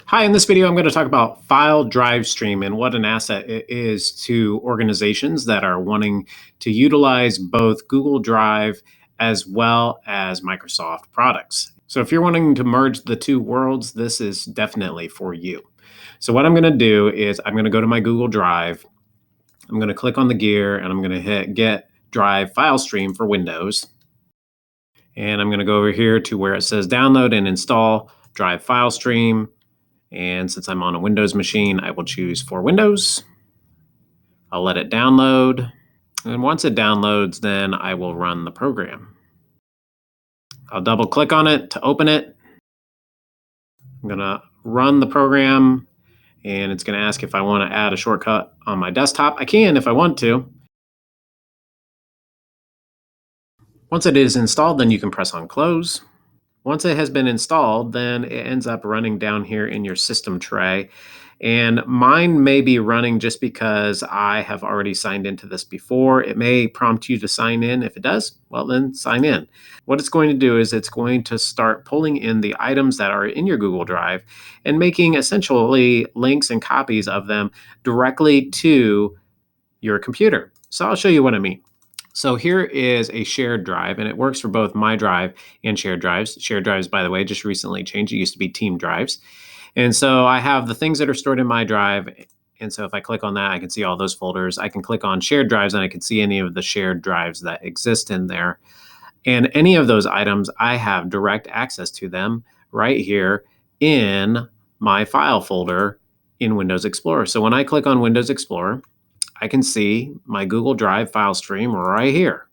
Hi, in this video, I'm going to talk about File Drive Stream and what an asset it is to organizations that are wanting to utilize both Google Drive as well as Microsoft products. So if you're wanting to merge the two worlds, this is definitely for you. So what I'm going to do is I'm going to go to my Google Drive. I'm going to click on the gear and I'm going to hit Get Drive File Stream for Windows. And I'm going to go over here to where it says download and install Drive File Stream. And since I'm on a Windows machine, I will choose for Windows. I'll let it download. And once it downloads, then I will run the program. I'll double click on it to open it. I'm going to run the program, and it's going to ask if I want to add a shortcut on my desktop. I can if I want to. Once it is installed, then you can press on close. Once it has been installed, then it ends up running down here in your system tray. And mine may be running just because I have already signed into this before. It may prompt you to sign in. If it does, well, then sign in. What it's going to do is it's going to start pulling in the items that are in your Google Drive and making essentially links and copies of them directly to your computer. So I'll show you what I mean. So here is a shared drive, and it works for both my drive and shared drives. Shared drives, by the way, just recently changed. It used to be team drives. And so I have the things that are stored in my drive. And so if I click on that, I can see all those folders. I can click on shared drives and I can see any of the shared drives that exist in there. And any of those items, I have direct access to them right here in my file folder in Windows Explorer. So when I click on Windows Explorer, I can see my Google Drive file stream right here.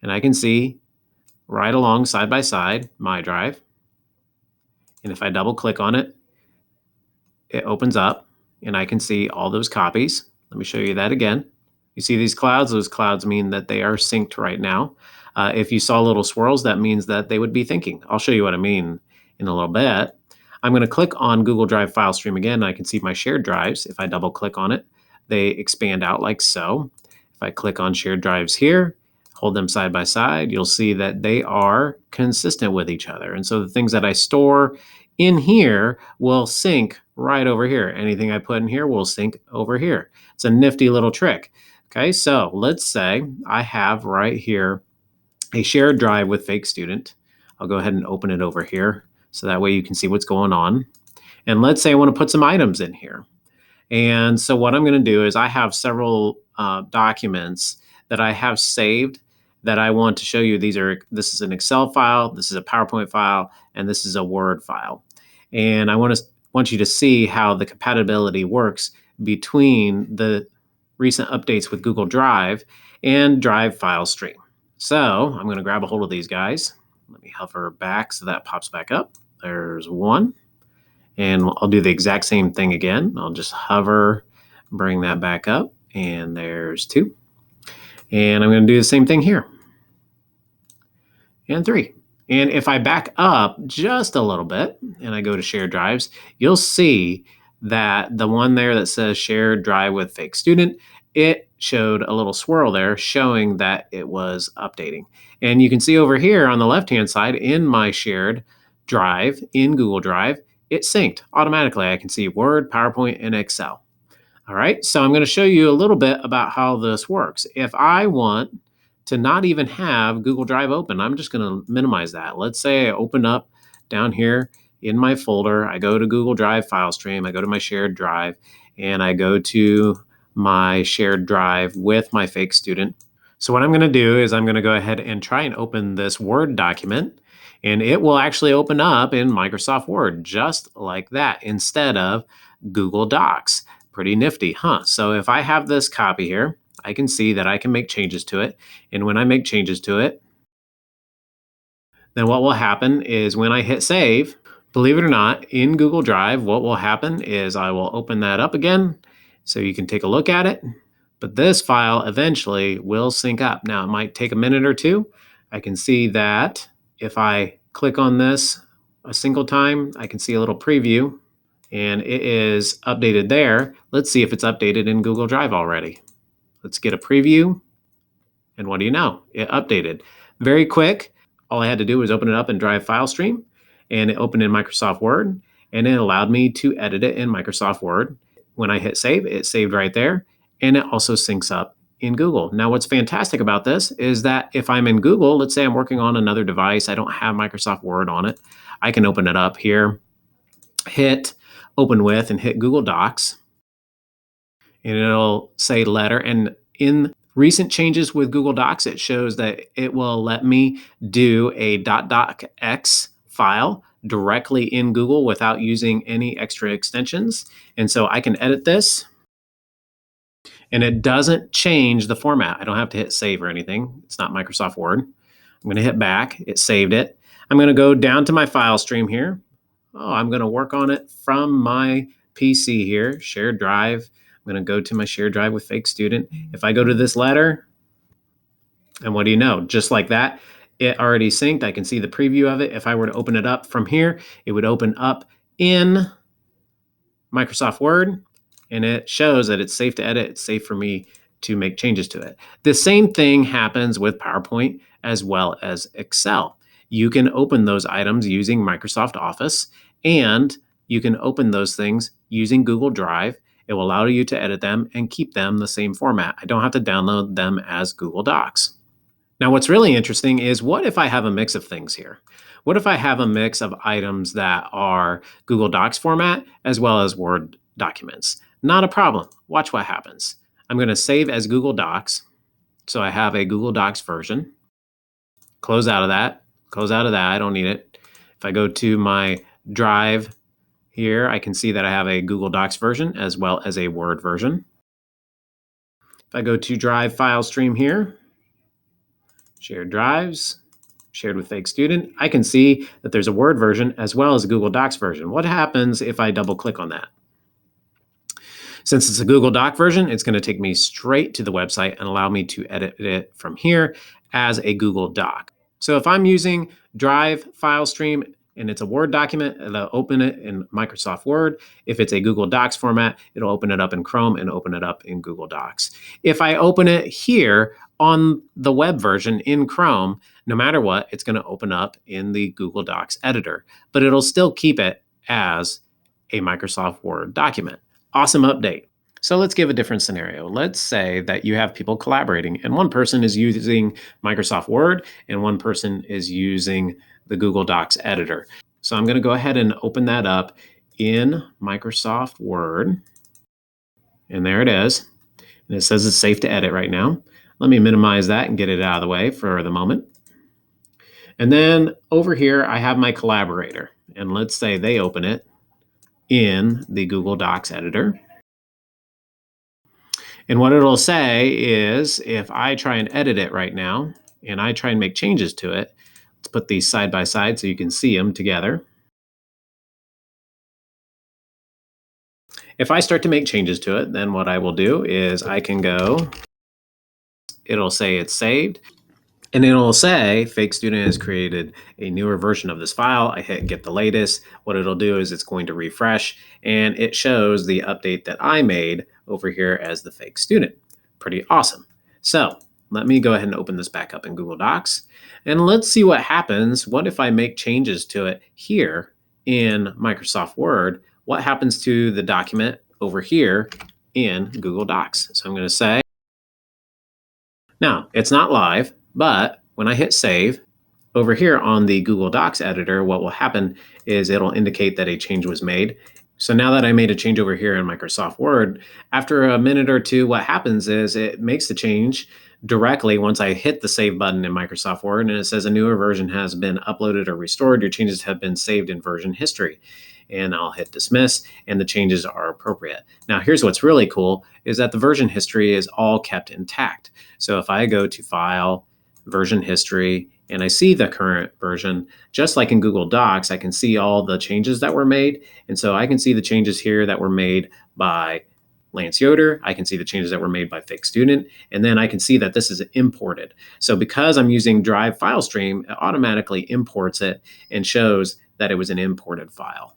And I can see right along side by side my drive. And if I double click on it, it opens up and I can see all those copies. Let me show you that again. You see these clouds? Those clouds mean that they are synced right now. If you saw little swirls, that means that they would be thinking. I'll show you what I mean in a little bit. I'm going to click on Google Drive file stream again. And I can see my shared drives. If I double click on it, they expand out like so. If I click on shared drives here, hold them side by side, you'll see that they are consistent with each other. And so the things that I store in here will sync right over here. Anything I put in here will sync over here. It's a nifty little trick. Okay, so let's say I have right here a shared drive with Fake Student. I'll go ahead and open it over here so that way you can see what's going on. And let's say I want to put some items in here. And so what I'm going to do is I have several documents that I have saved that I want to show you. This is an Excel file, this is a PowerPoint file, and this is a Word file. And I want you to see how the compatibility works between the recent updates with Google Drive and Drive File Stream. So I'm going to grab a hold of these guys. Let me hover back so that pops back up. There's one. And I'll do the exact same thing again. I'll just hover, bring that back up, and there's two. And I'm going to do the same thing here. And three. And if I back up just a little bit and I go to shared drives, you'll see that the one there that says shared drive with Fake Student, it showed a little swirl there showing that it was updating. And you can see over here on the left-hand side in my shared drive in Google Drive, it synced automatically. I can see Word, PowerPoint, and Excel. All right, so I'm going to show you a little bit about how this works. If I want to not even have Google Drive open, I'm just going to minimize that. Let's say I open up down here in my folder. I go to Google Drive file stream. I go to my shared drive, and I go to my shared drive with my Fake Student. So what I'm going to do is I'm going to go ahead and try and open this Word document. And it will actually open up in Microsoft Word just like that instead of Google Docs. Pretty nifty, huh? So if I have this copy here, I can see that I can make changes to it. And when I make changes to it, then what will happen is when I hit save, believe it or not, in Google Drive, what will happen is I will open that up again so you can take a look at it. But this file eventually will sync up. Now, it might take a minute or two. I can see that if I click on this a single time, I can see a little preview and it is updated there. Let's see if it's updated in Google Drive already. Let's get a preview. And what do you know? It updated. Very quick. All I had to do was open it up in Drive File Stream and it opened in Microsoft Word. and it allowed me to edit it in Microsoft Word. When I hit save, it saved right there, and it also syncs up in Google. Now, what's fantastic about this is that if I'm in Google, let's say I'm working on another device, I don't have Microsoft Word on it, I can open it up here, hit open with, and hit Google Docs, and it'll say letter. And in recent changes with Google Docs, it shows that it will let me do a .docx file directly in Google without using any extra extensions. And so I can edit this, and it doesn't change the format. I don't have to hit save or anything. It's not Microsoft Word. I'm going to hit back. It saved it. I'm going to go down to my file stream here. Oh, I'm going to work on it from my PC here, shared drive. I'm going to go to my shared drive with Fake Student. If I go to this letter, and what do you know? Just like that, it already synced. I can see the preview of it. If I were to open it up from here, it would open up in Microsoft Word, and it shows that it's safe to edit. It's safe for me to make changes to it. The same thing happens with PowerPoint as well as Excel. You can open those items using Microsoft Office, and you can open those things using Google Drive. It will allow you to edit them and keep them the same format. I don't have to download them as Google Docs. Now, what's really interesting is, what if I have a mix of things here? What if I have a mix of items that are Google Docs format as well as Word documents? Not a problem. Watch what happens. I'm going to save as Google Docs. So I have a Google Docs version. Close out of that. Close out of that. I don't need it. If I go to my Drive here, I can see that I have a Google Docs version as well as a Word version. If I go to Drive file stream here, shared drives, shared with Fake Student, I can see that there's a Word version as well as a Google Docs version. What happens if I double click on that? Since it's a Google Doc version, it's going to take me straight to the website and allow me to edit it from here as a Google Doc. So if I'm using Drive file stream and it's a Word document, it'll open it in Microsoft Word. If it's a Google Docs format, it'll open it up in Chrome and open it up in Google Docs. If I open it here on the web version in Chrome, no matter what, it's going to open up in the Google Docs editor, but it'll still keep it as a Microsoft Word document. Awesome update. So let's give a different scenario. Let's say that you have people collaborating, and one person is using Microsoft Word and one person is using the Google Docs editor. So I'm going to go ahead and open that up in Microsoft Word. And there it is. And it says it's safe to edit right now. Let me minimize that and get it out of the way for the moment. And then over here, I have my collaborator. And let's say they open it in the Google Docs editor. And what it'll say is, if I try and edit it right now, and I try and make changes to it, let's put these side by side so you can see them together. If I start to make changes to it, then what I will do is I can go, it'll say it's saved, and it'll say Fake Student has created a newer version of this file. I hit get the latest. What it'll do is it's going to refresh, and it shows the update that I made over here as the Fake Student. Pretty awesome. So let me go ahead and open this back up in Google Docs, and let's see what happens. What if I make changes to it here in Microsoft Word? What happens to the document over here in Google Docs? So I'm going to say, now it's not live, but when I hit save, over here on the Google Docs editor, what will happen is it'll indicate that a change was made. So now that I made a change over here in Microsoft Word, after a minute or two, what happens is it makes the change directly once I hit the save button in Microsoft Word, and it says a newer version has been uploaded or restored. Your changes have been saved in version history. And I'll hit dismiss, and the changes are appropriate. Now, here's what's really cool is that the version history is all kept intact. So if I go to File, Version History, and I see the current version, just like in Google Docs, I can see all the changes that were made. And so I can see the changes here that were made by Lance Yoder. I can see the changes that were made by Fake Student. And then I can see that this is imported. So because I'm using Drive file stream, it automatically imports it and shows that it was an imported file.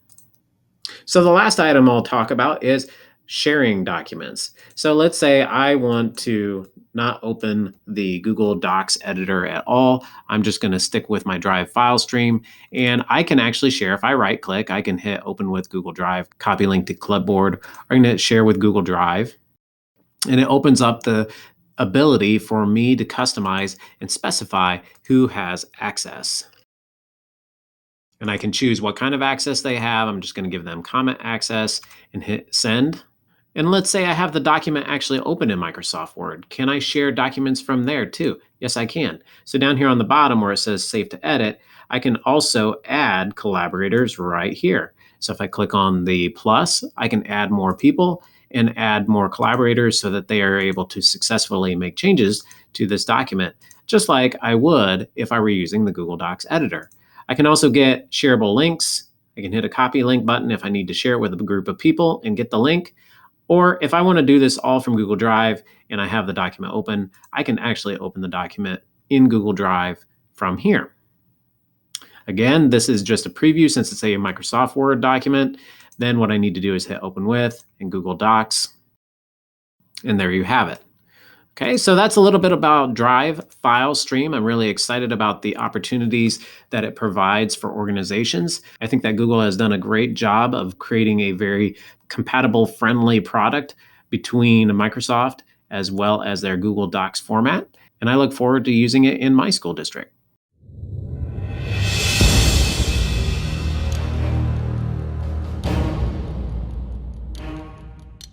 So the last item I'll talk about is sharing documents. So let's say I want to not open the Google Docs editor at all. I'm just going to stick with my Drive file stream, and I can actually share. If I right click, I can hit open with Google Drive, copy link to clipboard, or I'm going to share with Google Drive. And it opens up the ability for me to customize and specify who has access. And I can choose what kind of access they have. I'm just going to give them comment access and hit send. And let's say I have the document actually open in Microsoft Word. Can I share documents from there too? Yes, I can. So down here on the bottom where it says save to edit, I can also add collaborators right here. So if I click on the plus, I can add more people and add more collaborators so that they are able to successfully make changes to this document, just like I would if I were using the Google Docs editor. I can also get shareable links. I can hit a copy link button if I need to share it with a group of people and get the link. Or if I want to do this all from Google Drive and I have the document open, I can actually open the document in Google Drive from here. Again, this is just a preview since it's a Microsoft Word document. Then what I need to do is hit open with in Google Docs. And there you have it. Okay, so that's a little bit about Drive File Stream. I'm really excited about the opportunities that it provides for organizations. I think that Google has done a great job of creating a very compatible, friendly product between Microsoft as well as their Google Docs format. And I look forward to using it in my school district.